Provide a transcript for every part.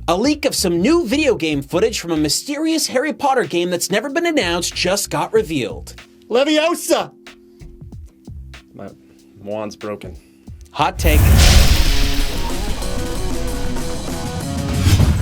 A leak of some new video game footage from a mysterious Harry Potter game that's never been announced just got revealed. Leviosa! My wand's broken. Hot take.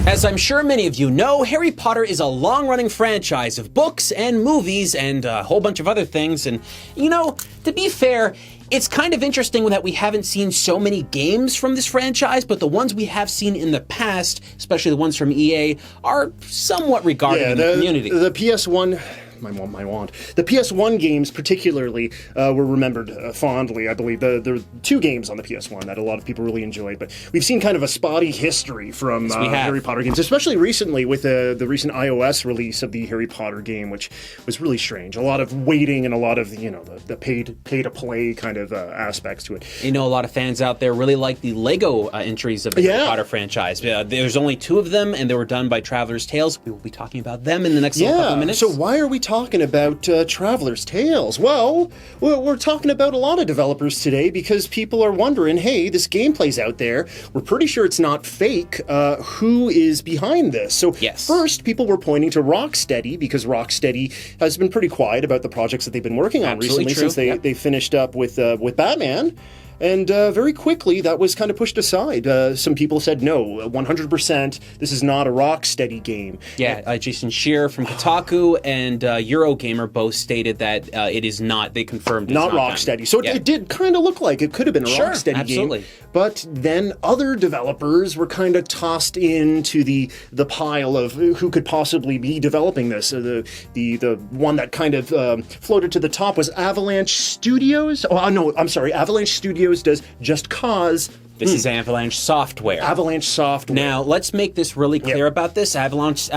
As I'm sure many of you know, Harry Potter is a long-running franchise of books and movies and a whole bunch of other things. And, you know, to be fair, it's kind of interesting that we haven't seen so many games from this franchise, but the ones we have seen in the past, especially the ones from EA, are somewhat regarded in the community. The PS1... My wand. The PS1 games particularly were remembered fondly. I believe there are 2 games on the PS1 that a lot of people really enjoyed, but we've seen kind of a spotty history from Harry Potter games, especially recently with the recent iOS release of the Harry Potter game, which was really strange. A lot of waiting and a lot of, you know, the pay-to-play kind of aspects to it. You know, a lot of fans out there really like the Lego entries of the Harry Potter franchise. There's only 2 of them, and they were done by Traveler's Tales. We will be talking about them in the next couple of minutes. So why are we talking about Traveler's Tales? Well, we're talking about a lot of developers today because people are wondering, hey, this gameplay's out there. We're pretty sure it's not fake. Who is behind this? So first, people were pointing to Rocksteady because Rocksteady has been pretty quiet about the projects that they've been working on recently since they finished up with Batman. And very quickly, that was kind of pushed aside. Some people said, no, 100%, this is not a Rocksteady game. Yeah, Jason Scheer from Kotaku and Eurogamer both stated that it is not, they confirmed it's not Rocksteady. So it did kind of look like it could have been a Rocksteady game. But then other developers were kind of tossed into the pile of who could possibly be developing this. The one that kind of floated to the top was Avalanche Studios. Oh, no, I'm sorry, Avalanche Studios does Just Cause. This is Avalanche Software. Avalanche Software. Now, let's make this really clear about this. Avalanche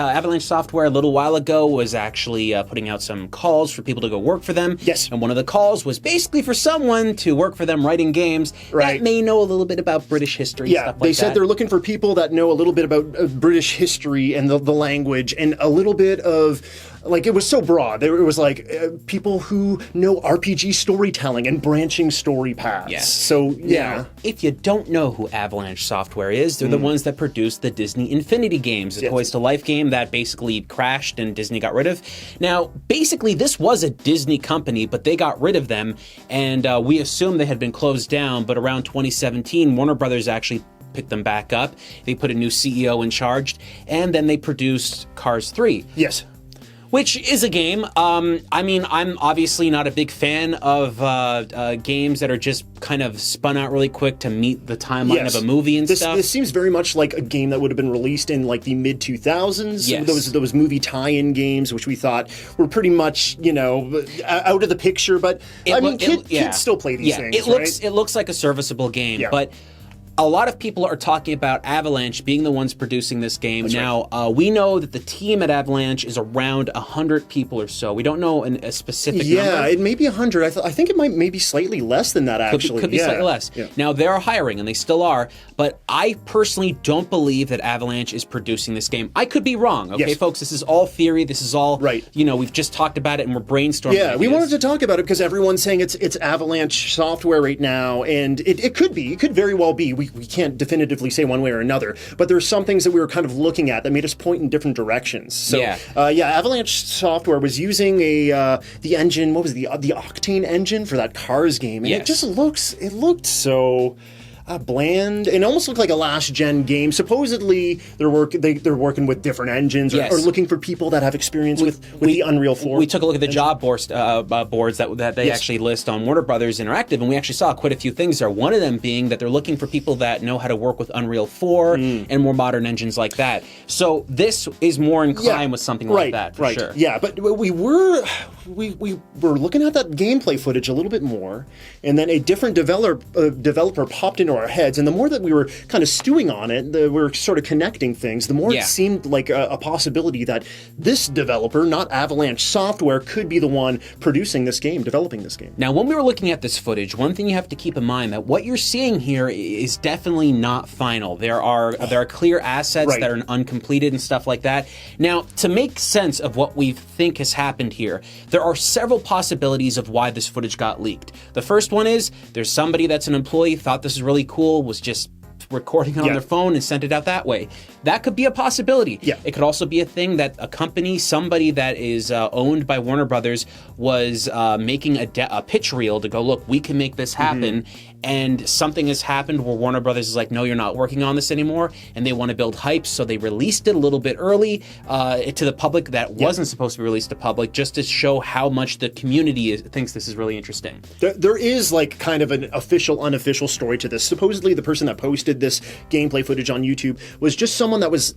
Software a little while ago was actually putting out some calls for people to go work for them. Yes. And one of the calls was basically for someone to work for them writing games that may know a little bit about British history and stuff like that. They said they're looking for people that know a little bit about British history and the language and a little bit of... Like, it was so broad. It was like people who know RPG storytelling and branching story paths. Yes. So, Now, if you don't know who Avalanche Software is, they're the ones that produced the Disney Infinity games, a Toys to Life game that basically crashed and Disney got rid of. Now, basically, this was a Disney company, but they got rid of them, and we assumed they had been closed down, but around 2017, Warner Brothers actually picked them back up. They put a new CEO in charge, and then they produced Cars 3. Yes. Which is a game. I mean, I'm obviously not a big fan of games that are just kind of spun out really quick to meet the timeline of a movie and stuff. This seems very much like a game that would have been released in like the mid-2000s. Yes. Those movie tie-in games, which we thought were pretty much, you know, out of the picture. But, kids still play these things, It looks like a serviceable game, but... A lot of people are talking about Avalanche being the ones producing this game. We know that the team at Avalanche is around 100 people or so. We don't know a specific number. Yeah, it may be 100. I think it might maybe slightly less than that, actually. Could be slightly less. Yeah. Now, they are hiring, and they still are, but I personally don't believe that Avalanche is producing this game. I could be wrong, okay, folks? This is all theory. This is all, you know, we've just talked about it, and we're brainstorming ideas. We wanted to talk about it because everyone's saying it's Avalanche Software right now, and it could be. It could very well be. We can't definitively say one way or another, but there's some things that we were kind of looking at that made us point in different directions. So, Avalanche Software was using the engine, what was the Octane engine for that Cars game, and it looked so... bland, and almost looked like a last-gen game. Supposedly, they're working with different engines or looking for people that have experience with the Unreal 4. We took a look at the job boards that they actually list on Warner Brothers Interactive, and we actually saw quite a few things there. One of them being that they're looking for people that know how to work with Unreal 4 and more modern engines like that. So this is more in line with something like that, for sure. Yeah, but we were looking at that gameplay footage a little bit more, and then a different developer popped into our heads, and the more that we were kind of stewing on it, we were sort of connecting things, the more it seemed like a possibility that this developer, not Avalanche Software, could be the one producing this game, developing this game. Now, when we were looking at this footage, one thing you have to keep in mind that what you're seeing here is definitely not final. There are clear assets that are uncompleted and stuff like that. Now, to make sense of what we think has happened here, there are several possibilities of why this footage got leaked. The first one is there's somebody that's an employee, thought this is really cool, was just recording it on their phone and sent it out that way. That could be a possibility. Yeah. It could also be a thing that a company, somebody that is owned by Warner Brothers, was making a pitch reel to go, look, we can make this happen. And something has happened where Warner Brothers is like, no, you're not working on this anymore, and they want to build hype, so they released it a little bit early to the public that wasn't supposed to be released to public, just to show how much the community thinks this is really interesting. There is like kind of an official, unofficial story to this. Supposedly, the person that posted this gameplay footage on YouTube was just someone that was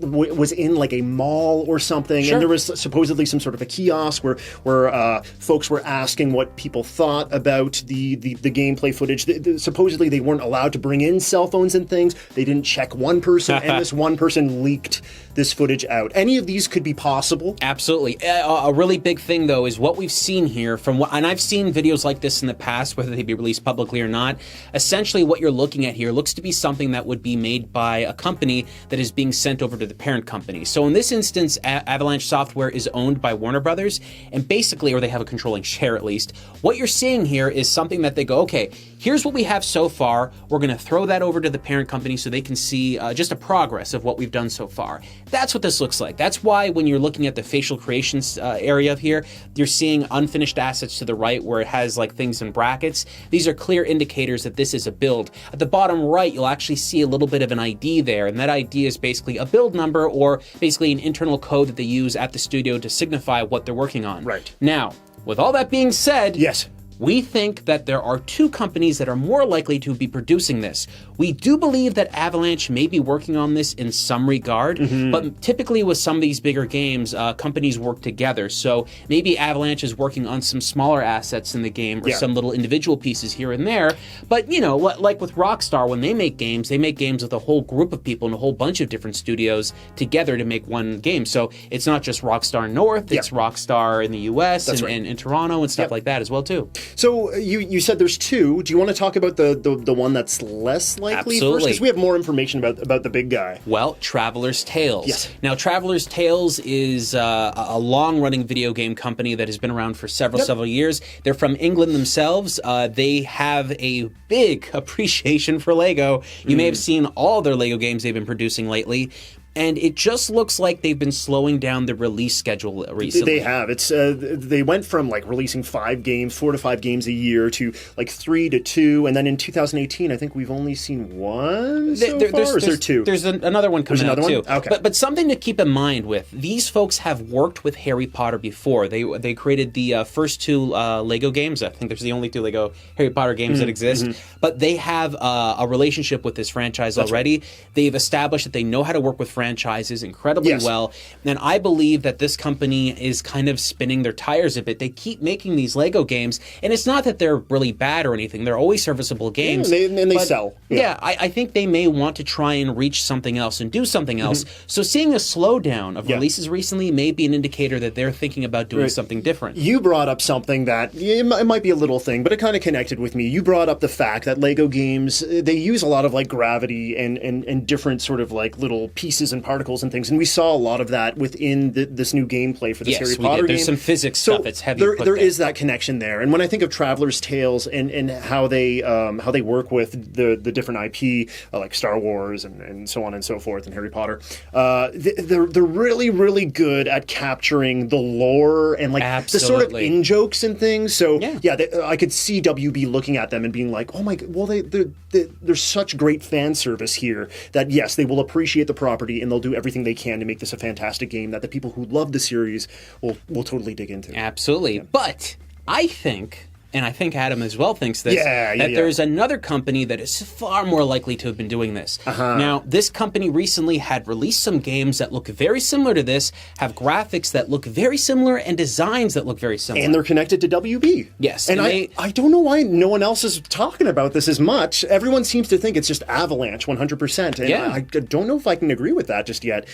in like a mall or something, and there was supposedly some sort of a kiosk where folks were asking what people thought about the gameplay footage. Supposedly they weren't allowed to bring in cell phones and things. They didn't check one person, and this one person leaked this footage out. Any of these could be possible. Absolutely. A really big thing, though, is what we've seen here and I've seen videos like this in the past, whether they be released publicly or not. Essentially, what you're looking at here looks to be something that would be made by a company that is being sent over to the parent company. So in this instance, Avalanche Software is owned by Warner Brothers, and basically, or they have a controlling share at least. What you're seeing here is something that they go, okay, here's what we have so far. We're going to throw that over to the parent company so they can see just a progress of what we've done so far. That's what this looks like. That's why when you're looking at the facial creations area of here, you're seeing unfinished assets to the right where it has like things in brackets. These are clear indicators that this is a build. At the bottom right, you'll actually see a little bit of an ID there, and that ID is basically a build number or basically an internal code that they use at the studio to signify what they're working on. Right. Now, with all that being said, yes, we think that there are two companies that are more likely to be producing this. We do believe that Avalanche may be working on this in some regard, but typically with some of these bigger games, companies work together. So maybe Avalanche is working on some smaller assets in the game or some little individual pieces here and there. But, you know, like with Rockstar, when they make games with a whole group of people and a whole bunch of different studios together to make one game. So it's not just Rockstar North, it's Rockstar in the US and in Toronto and stuff like that as well, too. So you said there's two. Do you want to talk about the one that's less likely first? Because we have more information about the big guy. Well, Traveler's Tales. Yes. Now, Traveler's Tales is a long-running video game company that has been around for several years. They're from England themselves. They have a big appreciation for Lego. You may have seen all their Lego games they've been producing lately. And it just looks like they've been slowing down the release schedule recently. They have. It's they went from like releasing 4 to 5 games a year to like 3 to 2, and then in 2018, I think we've only seen one so far. Or is there 2? There's another one coming out too. Okay. But something to keep in mind with these folks have worked with Harry Potter before. They created the first 2 Lego games. I think there's the only 2 Lego Harry Potter games that exist. But they have a relationship with this franchise already. Right. They've established that they know how to work with franchises incredibly well, and I believe that this company is kind of spinning their tires a bit. They keep making these Lego games, and it's not that they're really bad or anything. They're always serviceable games. And they sell. I think they may want to try and reach something else and do something else. So seeing a slowdown of releases recently may be an indicator that they're thinking about doing something different. You brought up something that, it might be a little thing, but it kind of connected with me. You brought up the fact that Lego games, they use a lot of like gravity and different sort of like little pieces and particles and things, and we saw a lot of that within this new gameplay for this Harry Potter game. There's some physics stuff that's heavy. There is that connection there, and when I think of Traveler's Tales and how they work with the different IP like Star Wars and so on and so forth and Harry Potter, they're really really good at capturing the lore and like the sort of in jokes and things. So I could see WB looking at them and being like, oh my, well there's such great fan service here that yes, they will appreciate the property and they'll do everything they can to make this a fantastic game that the people who love the series will totally dig into. Absolutely. But I think, and I think Adam as well thinks this, that there's another company that is far more likely to have been doing this. Now, this company recently had released some games that look very similar to this, have graphics that look very similar, and designs that look very similar. And they're connected to WB. Yes. And I don't know why no one else is talking about this as much. Everyone seems to think it's just Avalanche 100%. And I don't know if I can agree with that just yet.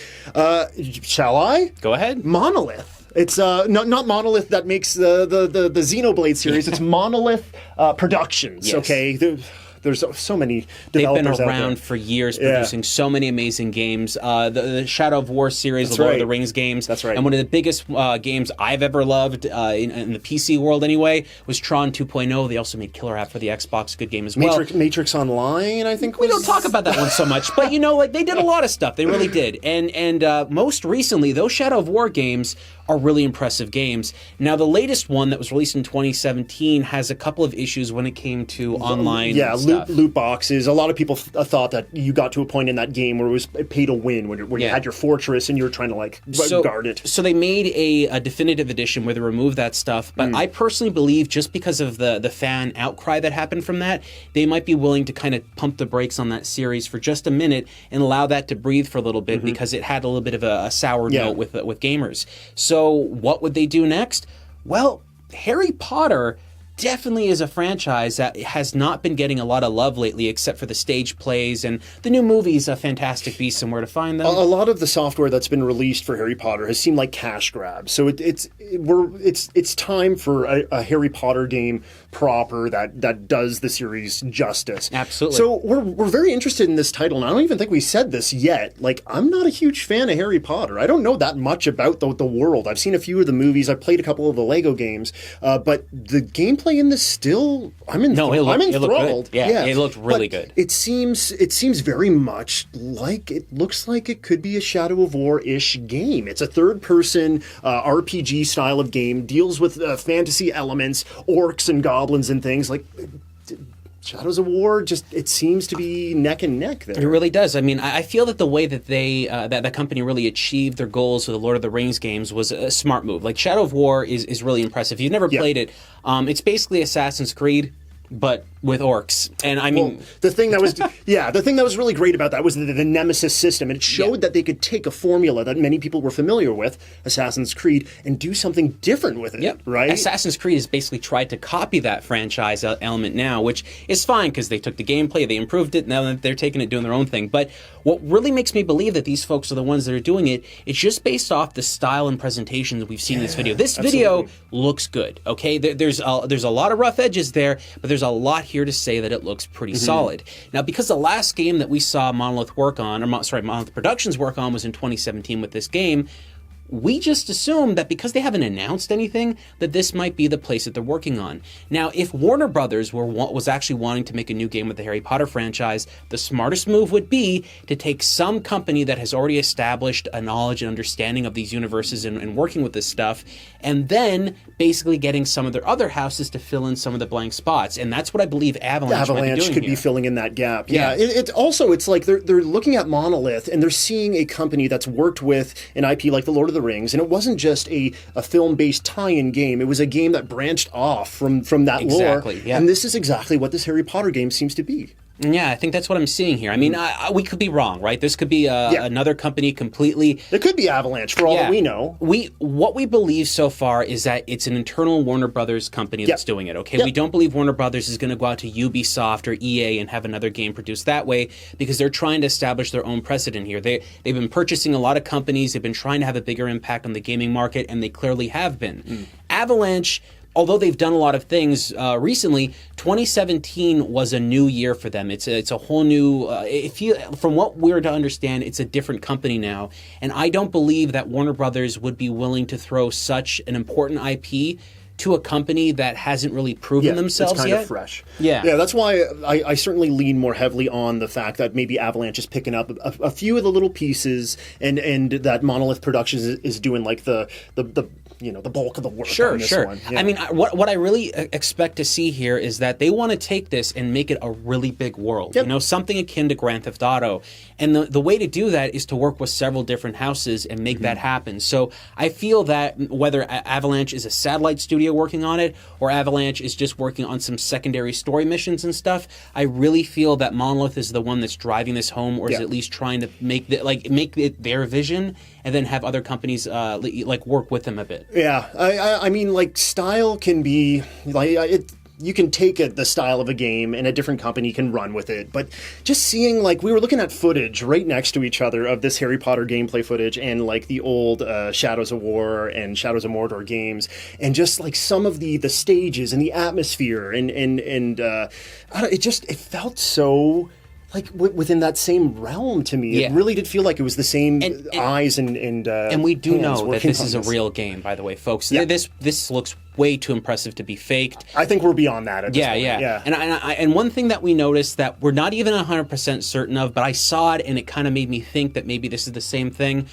Shall I? Go ahead. Monolith. It's not Monolith that makes the Xenoblade series. It's Monolith Productions. Yes. Okay. there's so many They've developers been out there. around for years, producing so many amazing games. The Shadow of War series, the Lord of the Rings games. That's right. And one of the biggest games I've ever loved in the PC world anyway was Tron 2.0. They also made Killer App for the Xbox, good game as well. Matrix Online, I think. We don't talk about that one so much, but like they did a lot of stuff. They really did. And most recently, those Shadow of War games are really impressive games. Now, the latest one that was released in 2017 has a couple of issues when it came to online stuff. Loot boxes. A lot of people thought that you got to a point in that game where it was pay to win, where you had your fortress and you were trying to guard it. So they made a definitive edition where they removed that stuff, but I personally believe just because of the fan outcry that happened from that, they might be willing to kind of pump the brakes on that series for just a minute and allow that to breathe for a little bit because it had a little bit of a sour note with gamers. So what would they do next? Well, Harry Potter definitely is a franchise that has not been getting a lot of love lately, except for the stage plays and the new movies, Fantastic Beasts and Where to Find Them. A lot of the software that's been released for Harry Potter has seemed like cash grabs. So it's time for a Harry Potter game proper that does the series justice. Absolutely. So we're very interested in this title, and I don't even think we said this yet. Like, I'm not a huge fan of Harry Potter. I don't know that much about the world. I've seen a few of the movies. I've played a couple of the Lego games, but the gameplay in this still, I'm enthralled. It looked good. Yeah, it looked really good. It seems very much like it looks like it could be a Shadow of War-ish game. It's a third-person RPG style of game, deals with fantasy elements, orcs and goblins and things like. Shadows of War, it seems to be neck and neck there. It really does. I mean, I feel that the way that that company really achieved their goals with the Lord of the Rings games was a smart move. Like, Shadow of War is really impressive. If you've never played it, it's basically Assassin's Creed, but with orcs. And I mean, the thing that was really great about that was the Nemesis system. It showed that they could take a formula that many people were familiar with, Assassin's Creed, and do something different with it, right? Assassin's Creed has basically tried to copy that franchise element now, which is fine because they took the gameplay, they improved it, now they're taking it, doing their own thing. But what really makes me believe that these folks are the ones that are doing it, it's just based off the style and presentation that we've seen in this video. This video looks good, okay? There's a lot of rough edges there, but there's a lot here to say that it looks pretty solid. Now, because the last game that we saw Monolith Productions work on was in 2017 with this game, we just assume that because they haven't announced anything, that this might be the place that they're working on. Now, if Warner Brothers was actually wanting to make a new game with the Harry Potter franchise, the smartest move would be to take some company that has already established a knowledge and understanding of these universes and working with this stuff, and then basically getting some of their other houses to fill in some of the blank spots. And that's what I believe Avalanche might be doing could here. be filling in that gap. Yeah. It's like they're looking at Monolith and they're seeing a company that's worked with an IP like the Lord of the Rings, and it wasn't just a film-based tie-in game. It was a game that branched off from that lore. Yeah. And this is exactly what this Harry Potter game seems to be. Yeah, I think that's what I'm seeing here. I mean, we could be wrong, right? This could be another company completely. It could be Avalanche, for all that we know. What we believe so far is that it's an internal Warner Brothers company that's doing it, okay? We don't believe Warner Brothers is going to go out to Ubisoft or EA and have another game produced that way, because they're trying to establish their own precedent here. They've been purchasing a lot of companies. They've been trying to have a bigger impact on the gaming market, and they clearly have been. Avalanche, although they've done a lot of things recently, 2017 was a new year for them. It's a whole new. From what we're to understand, it's a different company now, and I don't believe that Warner Brothers would be willing to throw such an important IP to a company that hasn't really proven themselves it's kind yet. of fresh. Yeah, that's why I certainly lean more heavily on the fact that maybe Avalanche is picking up a few of the little pieces, and that Monolith Productions is doing like the bulk of the work on this one. Yeah. I mean, what I really expect to see here is that they want to take this and make it a really big world. Something akin to Grand Theft Auto. And the way to do that is to work with several different houses and make that happen. So I feel that whether Avalanche is a satellite studio working on it, or Avalanche is just working on some secondary story missions and stuff, I really feel that Monolith is the one that's driving this home, or is at least trying to make it their vision, and then have other companies work with them a bit. Yeah, I mean, like, style can be like you can take the style of a game and a different company can run with it. But just seeing, like, we were looking at footage right next to each other of this Harry Potter gameplay footage and like the old Shadows of War and Shadows of Mordor games, and just like some of the stages and the atmosphere and I don't, it felt so like within that same realm to me. Yeah. It really did feel like it was the same eyes and we do hands know that working this on is a real game, by the way, folks. Yeah. This looks way too impressive to be faked. I think we're beyond that at this point. Yeah. And one thing that we noticed that we're not even 100% certain of, but I saw it and it kind of made me think that maybe this is the same thing.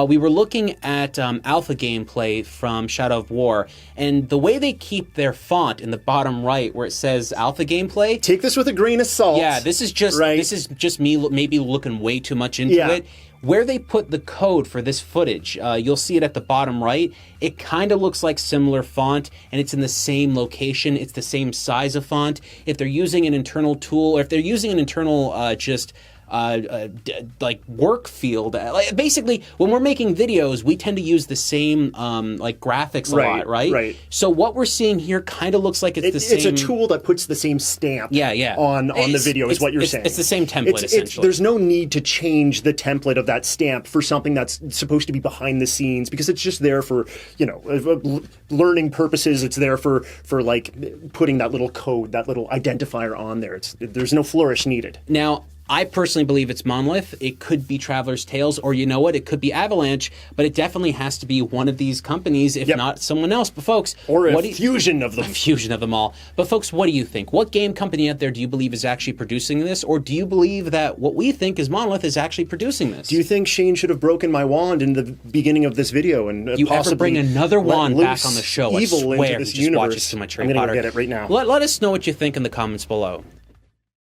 We were looking at alpha gameplay from Shadow of War, and the way they keep their font in the bottom right where it says alpha gameplay. Take this with a grain of salt. Yeah, this is just me maybe looking way too much into it. Where they put the code for this footage, you'll see it at the bottom right. It kind of looks like similar font, and it's in the same location. It's the same size of font. If they're using an internal tool, or if they're using an internal like work field, like basically when we're making videos, we tend to use the same like graphics a lot, right? Right. So what we're seeing here kind of looks like it's the same. It's a tool that puts the same stamp. On the video is what you're saying. It's the same template essentially. There's no need to change the template of that stamp for something that's supposed to be behind the scenes, because it's just there for learning purposes. It's there for like putting that little code, that little identifier on there. There's no flourish needed. Now, I personally believe it's Monolith. It could be Traveler's Tales, or you know what? It could be Avalanche, but it definitely has to be one of these companies, if not someone else. But folks, or a fusion of them. A fusion of them all. But folks, what do you think? What game company out there do you believe is actually producing this, or do you believe that what we think is Monolith is actually producing this? Do you think Shane should have broken my wand in the beginning of this video and you possibly ever bring another wand back on the show? Evil I swear, into this he just universe. watches too much Harry I'm gonna Potter. go get it right now. Let us know what you think in the comments below.